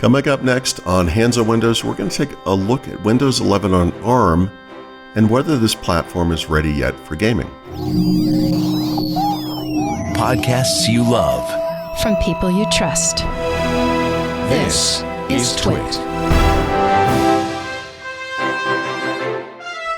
Coming up next on Hands on Windows, we're going to take a look at Windows 11 on ARM and whether this platform is ready yet for gaming. Podcasts you love. From people you trust. This is TWiT.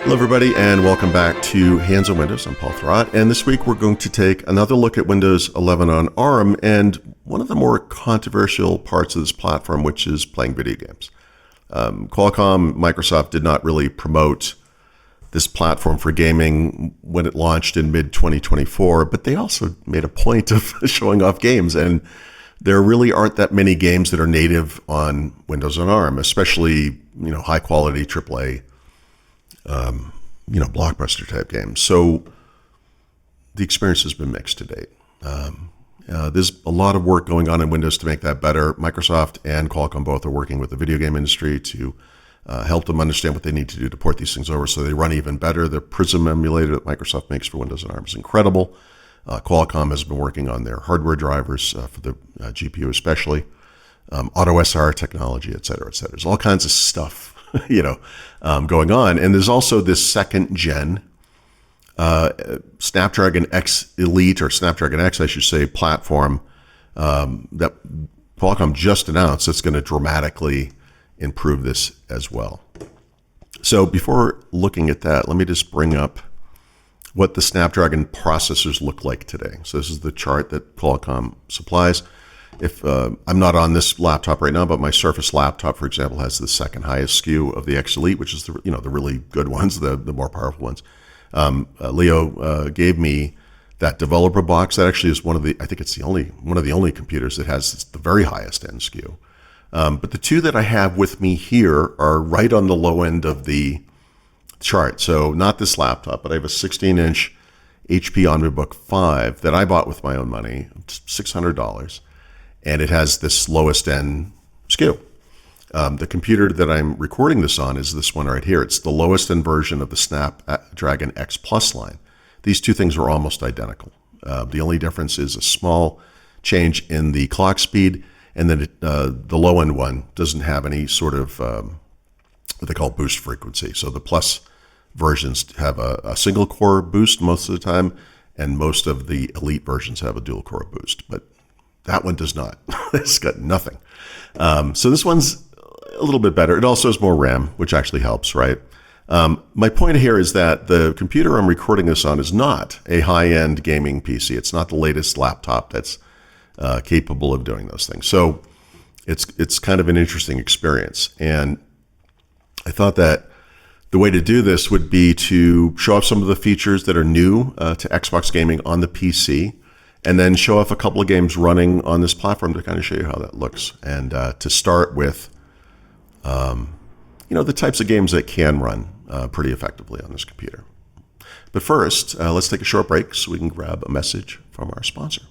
Hello, everybody, and welcome back to Hands on Windows. I'm Paul Thurrott, and this week we're going to take another look at Windows 11 on ARM and one of the more controversial parts of this platform, which is playing video games. Qualcomm, Microsoft did not really promote this platform for gaming when it launched in mid-2024, but they also made a point of showing off games, and there really aren't that many games that are native on Windows on ARM, especially, high-quality AAA blockbuster type games. So the experience has been mixed to date. There's a lot of work going on in Windows to make that better. Microsoft and Qualcomm both are working with the video game industry to help them understand what they need to do to port these things over so they run even better. The Prism emulator that Microsoft makes for Windows on ARM is incredible. Qualcomm has been working on their hardware drivers for the GPU especially, AutoSR technology, et cetera, et cetera. There's all kinds of stuff going on. And there's also this second gen Snapdragon X Elite, or Snapdragon X, I should say, platform that Qualcomm just announced that's going to dramatically improve this as well. So before looking at that, let me just bring up what the Snapdragon processors look like today. So this is the chart that Qualcomm supplies. If I'm not on this laptop right now, but my Surface laptop, for example, has the second highest SKU of the X Elite, which is the really good ones, the more powerful ones. Leo gave me that developer box. That actually is one of the only computers that has the very highest end SKU. But the two that I have with me here are right on the low end of the chart. So not this laptop, but I have a 16-inch HP EnvoyBook 5 that I bought with my own money, $600. And it has this lowest end SKU. The computer that I'm recording this on is this one right here. It's the lowest end version of the Snapdragon X Plus line. These two things are almost identical. The only difference is a small change in the clock speed, and then the low end one doesn't have any sort of what they call boost frequency. So the Plus versions have a single core boost most of the time, and most of the Elite versions have a dual core boost. But that one does not. It's got nothing. So this one's a little bit better. It also has more RAM, which actually helps, right? My point here is that the computer I'm recording this on is not a high-end gaming PC. It's not the latest laptop that's capable of doing those things. So it's kind of an interesting experience. And I thought that the way to do this would be to show off some of the features that are new to Xbox gaming on the PC, and then show off a couple of games running on this platform to kind of show you how that looks. And to start with, the types of games that can run pretty effectively on this computer. But first, let's take a short break so we can grab a message from our sponsor.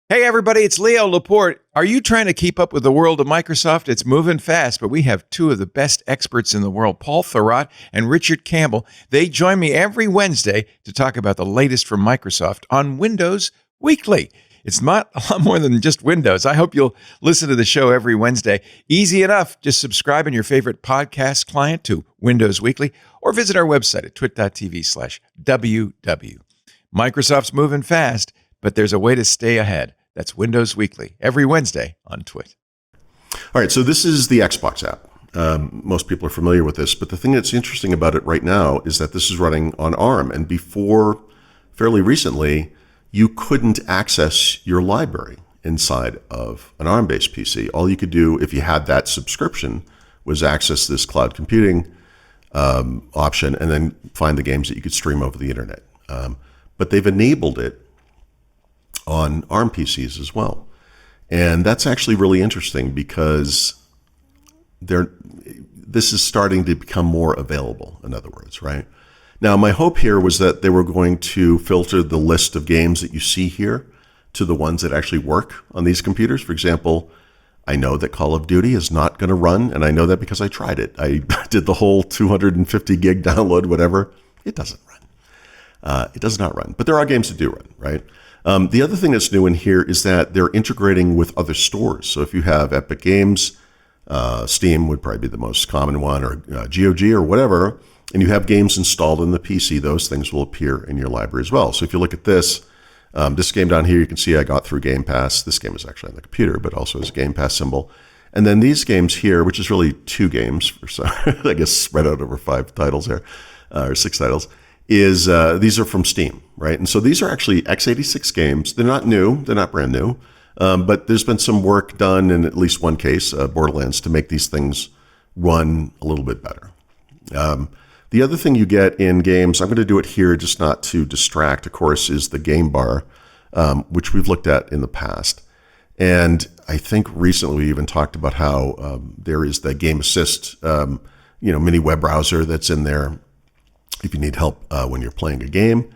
Hey everybody, it's Leo Laporte. Are you trying to keep up with the world of Microsoft? It's moving fast, but we have two of the best experts in the world, Paul Thurrott and Richard Campbell. They join me every Wednesday to talk about the latest from Microsoft on Windows Weekly. It's not a lot more than just Windows. I hope you'll listen to the show every Wednesday. Easy enough. Just subscribe in your favorite podcast client to Windows Weekly or visit our website at twit.tv/WW. Microsoft's moving fast, but there's a way to stay ahead. That's Windows Weekly, every Wednesday on TWiT. All right, so this is the Xbox app. Most people are familiar with this, but the thing that's interesting about it right now is that this is running on ARM. And before, fairly recently, you couldn't access your library inside of an ARM-based PC. All you could do, if you had that subscription, was access this cloud computing option and then find the games that you could stream over the internet. But they've enabled it on ARM PCs as well. And that's actually really interesting because this is starting to become more available, in other words, right? Now, my hope here was that they were going to filter the list of games that you see here to the ones that actually work on these computers. For example, I know that Call of Duty is not going to run, and I know that because I tried it. I did the whole 250 gig download, whatever. It doesn't run. It does not run. But there are games that do run, right? The other thing that's new in here is that they're integrating with other stores. So if you have Epic Games, Steam would probably be the most common one, or GOG or whatever, and you have games installed in the PC, those things will appear in your library as well. So if you look at this game down here, you can see I got through Game Pass. This game is actually on the computer, but also has a Game Pass symbol. And then these games here, which is really 2 games, for some, I guess spread out over 5 titles here, or 6 titles, is these are from Steam, right? And so these are actually x86 games. They're not new. They're not brand new. But there's been some work done in at least one case, Borderlands, to make these things run a little bit better. The other thing you get in games, I'm going to do it here just not to distract, of course, is the game bar, which we've looked at in the past. And I think recently we even talked about how there is the Game Assist, mini web browser that's in there. If you need help when you're playing a game,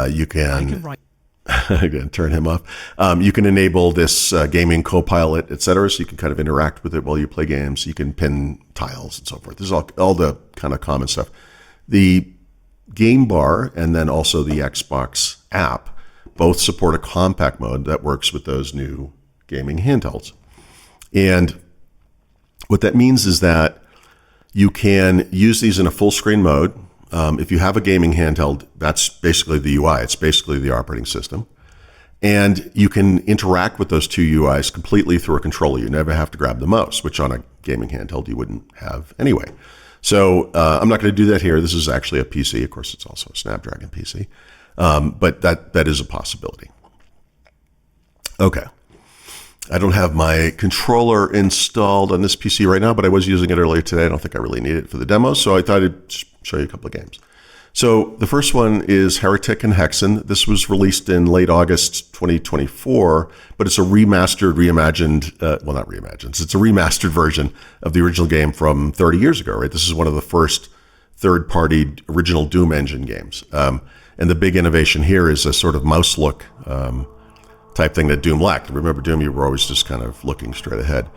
you can again, turn him off. You can enable this gaming co-pilot, etc., so you can kind of interact with it while you play games. You can pin tiles and so forth. This is all the kind of common stuff. The game bar and then also the Xbox app both support a compact mode that works with those new gaming handhelds. And what that means is that you can use these in a full screen mode. If you have a gaming handheld, that's basically the UI. It's basically the operating system. And you can interact with those 2 UIs completely through a controller. You never have to grab the mouse, which on a gaming handheld you wouldn't have anyway. So I'm not going to do that here. This is actually a PC. Of course, it's also a Snapdragon PC. But that is a possibility. Okay. I don't have my controller installed on this PC right now, but I was using it earlier today. I don't think I really need it for the demo, so I thought I'd show you a couple of games. So the first one is Heretic and Hexen. This was released in late August 2024, but it's a reimagined, not reimagined, it's a remastered version of the original game from 30 years ago, right? This is one of the first third-party original Doom engine games. And the big innovation here is a sort of mouse look type thing that Doom lacked. Remember, Doom, you were always just kind of looking straight ahead.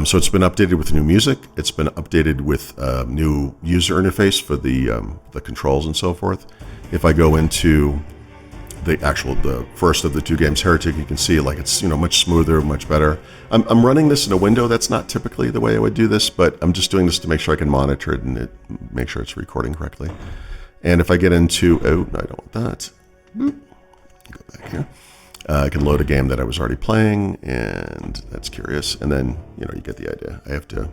So it's been updated with new music. It's been updated with new user interface for the controls and so forth. If I go into the first of the 2 games, Heretic, you can see like it's much smoother, much better. I'm running this in a window. That's not typically the way I would do this, but I'm just doing this to make sure I can monitor it and make sure it's recording correctly. And if I get into no, I don't want that. Go back here. I can load a game that I was already playing, and that's curious. And then, you get the idea. I have to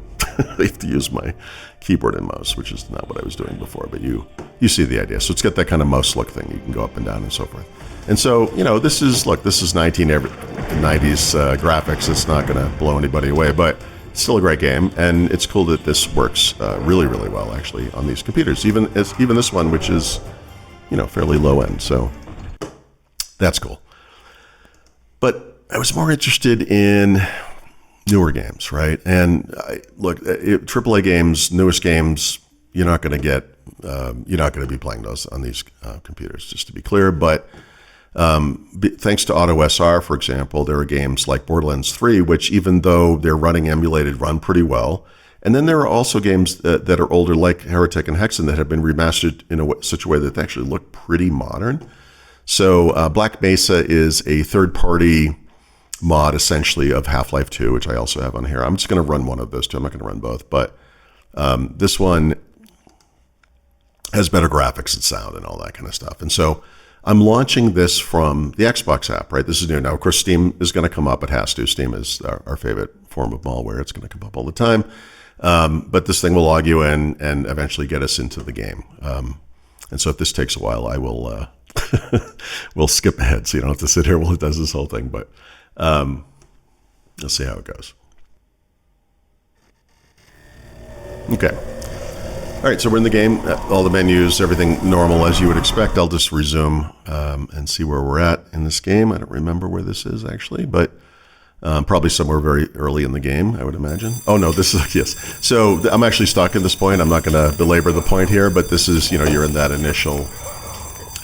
use my keyboard and mouse, which is not what I was doing before, but you see the idea. So it's got that kind of mouse look thing. You can go up and down and so forth. And so, this is 1990s graphics. It's not going to blow anybody away, but it's still a great game. And it's cool that this works really, really well, actually, on these computers. Even this one, which is, fairly low end. So that's cool. But I was more interested in newer games, right? And AAA games, newest games, you're not going to be playing those on these computers, just to be clear. But thanks to AutoSR, for example, there are games like Borderlands 3, which even though they're running emulated, run pretty well. And then there are also games that are older, like Heretic and Hexen, that have been remastered in such a way that they actually look pretty modern. So Black Mesa is a third-party mod, essentially, of Half-Life 2, which I also have on here. I'm just going to run one of those two. I'm not going to run both. But this one has better graphics and sound and all that kind of stuff. And so I'm launching this from the Xbox app, right? This is new. Now, of course, Steam is going to come up. It has to. Steam is our favorite form of malware. It's going to come up all the time. But this thing will log you in and eventually get us into the game. And so if this takes a while, I will... we'll skip ahead, so you don't have to sit here while it does this whole thing, but let's see how it goes. Okay. All right, so we're in the game. All the menus, everything normal as you would expect. I'll just resume and see where we're at in this game. I don't remember where this is, actually, but probably somewhere very early in the game, I would imagine. Oh, no, this is, yes. So I'm actually stuck at this point. I'm not going to belabor the point here, but this is, you're in that initial...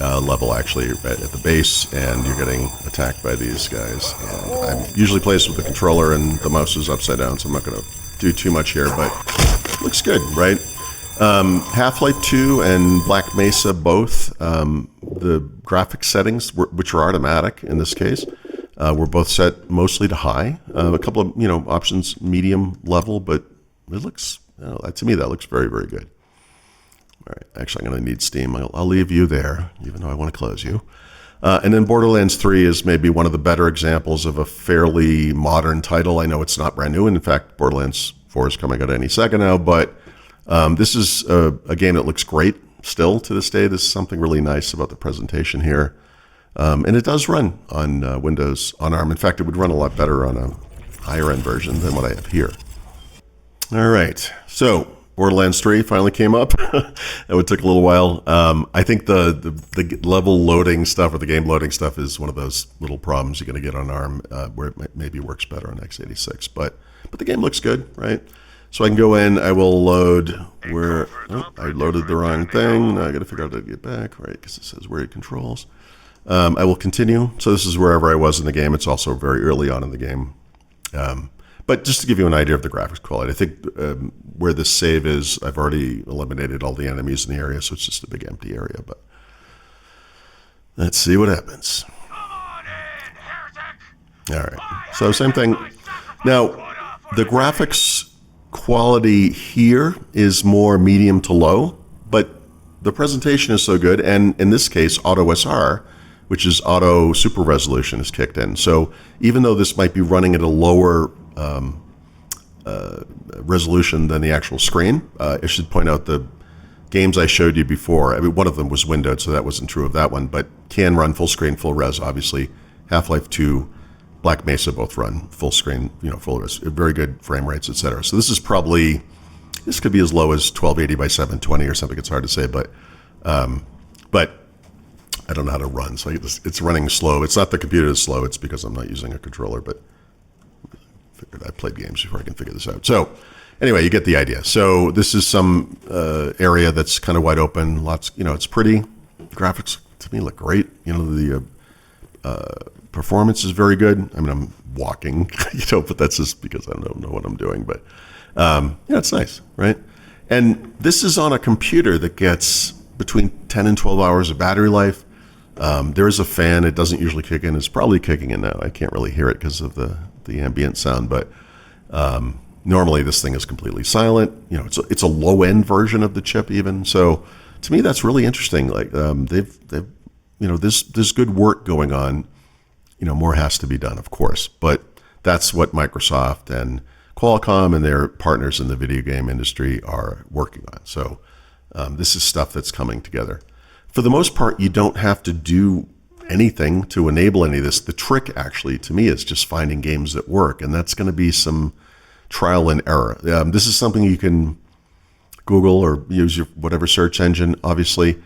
level actually at the base, and you're getting attacked by these guys. And I'm usually placed with the controller and the mouse is upside down, so I'm not going to do too much here, but looks good, right? Half-Life 2 and Black Mesa both, the graphics settings, which are automatic in this case, were both set mostly to high. A couple of options medium level, but it looks, to me, that looks very, very good. All right, actually, I'm going to need Steam. I'll leave you there, even though I want to close you. And then Borderlands 3 is maybe one of the better examples of a fairly modern title. I know it's not brand new. In fact, Borderlands 4 is coming out any second now, but this is a game that looks great still to this day. This is something really nice about the presentation here. And it does run on Windows on ARM. In fact, it would run a lot better on a higher-end version than what I have here. All right, so Borderlands 3 finally came up. It took a little while. I think the level loading stuff or the game loading stuff is one of those little problems you're going to get on ARM where it maybe works better on x86. But the game looks good, right? So I can go in, I will load where, I loaded the wrong thing. Now I got to figure out how to get back, right? Because it says where it controls. I will continue. So this is wherever I was in the game. It's also very early on in the game. But just to give you an idea of the graphics quality, I think where this save is, I've already eliminated all the enemies in the area, so it's just a big empty area. But let's see what happens. All right. So same thing. Now, the graphics quality here is more medium to low, but the presentation is so good, and in this case, Auto SR, which is auto super resolution, is kicked in. So even though this might be running at a lower resolution than the actual screen, I should point out the games I showed you before. I mean, one of them was windowed, so that wasn't true of that one, but can run full screen, full res, obviously. Half-Life 2, Black Mesa both run full screen, full res, very good frame rates, etc. So this could be as low as 1280 by 720 or something. It's hard to say, but I don't know how to run, so it's running slow. It's not the computer is slow; it's because I'm not using a controller. But I played games before I can figure this out. So anyway, you get the idea. So this is some area that's kind of wide open. Lots, it's pretty. Graphics to me look great. The performance is very good. I mean, I'm walking, but that's just because I don't know what I'm doing. But it's nice, right? And this is on a computer that gets between 10 and 12 hours of battery life. There is a fan. It doesn't usually kick in. It's probably kicking in now. I can't really hear it because of the ambient sound, but normally this thing is completely silent. It's a low-end version of the chip even. So to me, that's really interesting. Like they've there's good work going on. More has to be done, of course, but that's what Microsoft and Qualcomm and their partners in the video game industry are working on. So this is stuff that's coming together. For the most part, you don't have to do anything to enable any of this. The trick, actually, to me, is just finding games that work, and that's going to be some trial and error. This is something you can Google or use your whatever search engine, obviously.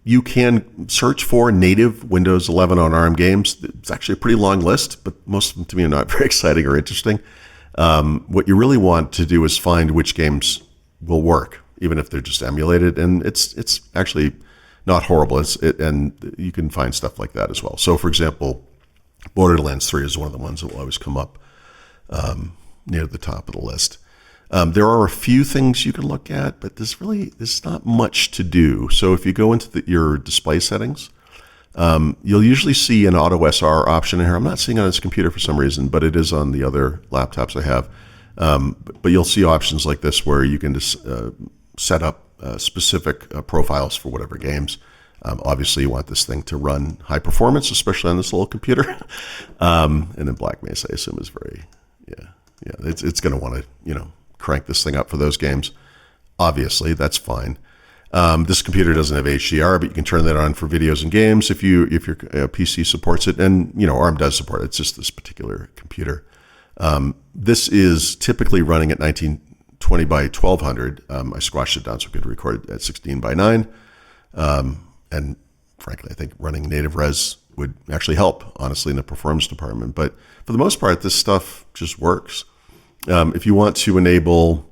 You can search for native Windows 11 on ARM games. It's actually a pretty long list, but most of them to me are not very exciting or interesting. What you really want to do is find which games will work, even if they're just emulated. And it's actually not horrible. And you can find stuff like that as well. So, for example, Borderlands 3 is one of the ones that will always come up near the top of the list. There are a few things you can look at, but there's not much to do. So if you go into your display settings, you'll usually see an Auto SR option in here. I'm not seeing it on this computer for some reason, but it is on the other laptops I have. But you'll see options like this where you can just set up specific profiles for whatever games. Obviously, you want this thing to run high performance, especially on this little computer. And then Black Mesa, I assume, is very, it's going to want to, crank this thing up for those games. Obviously, that's fine. This computer doesn't have HDR, but you can turn that on for videos and games if your PC supports it. And, ARM does support it. It's just this particular computer. This is typically running at 1920 by 1200. I squashed it down so I could record at 16 by 9. And frankly, I think running native res would actually help, honestly, in the performance department. But for the most part, this stuff just works. If you want to enable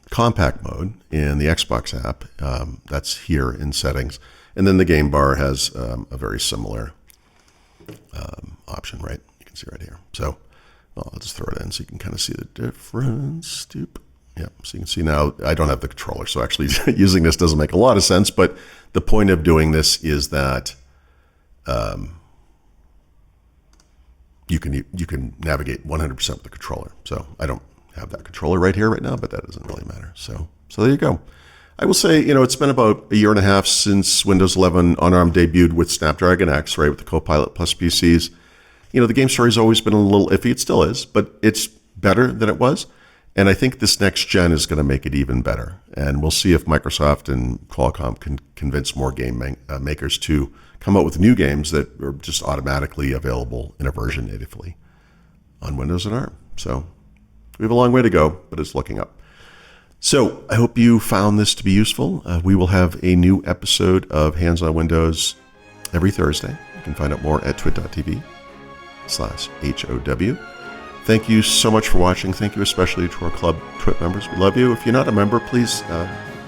compact mode in the Xbox app, that's here in settings. And then the game bar has a very similar option, right? You can see right here. So Well, I'll just throw it in so you can kind of see the difference. Doop. Yeah, so you can see now I don't have the controller, so actually using this doesn't make a lot of sense, but the point of doing this is that you can navigate 100% with the controller. So I don't have that controller right here right now, but that doesn't really matter. So there you go. I will say, it's been about a year and a half since Windows 11 on ARM debuted with Snapdragon X, right, with the Copilot Plus PCs. The game story's always been a little iffy. It still is, but it's better than it was. And I think this next gen is going to make it even better. And we'll see if Microsoft and Qualcomm can convince more game makers to come out with new games that are just automatically available in a version natively on Windows and ARM. So we have a long way to go, but it's looking up. So I hope you found this to be useful. We will have a new episode of Hands on Windows every Thursday. You can find out more at twit.tv/HOW. Thank you so much for watching. Thank you especially to our Club TWiT members. We love you. If you're not a member, please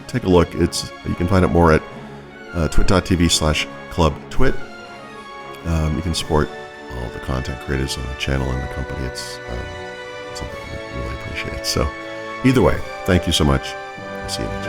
take a look. You can find out more at twit.tv/clubtwit. You can support all the content creators on the channel and the company. It's something we really appreciate. So either way, thank you so much. I'll see you next time.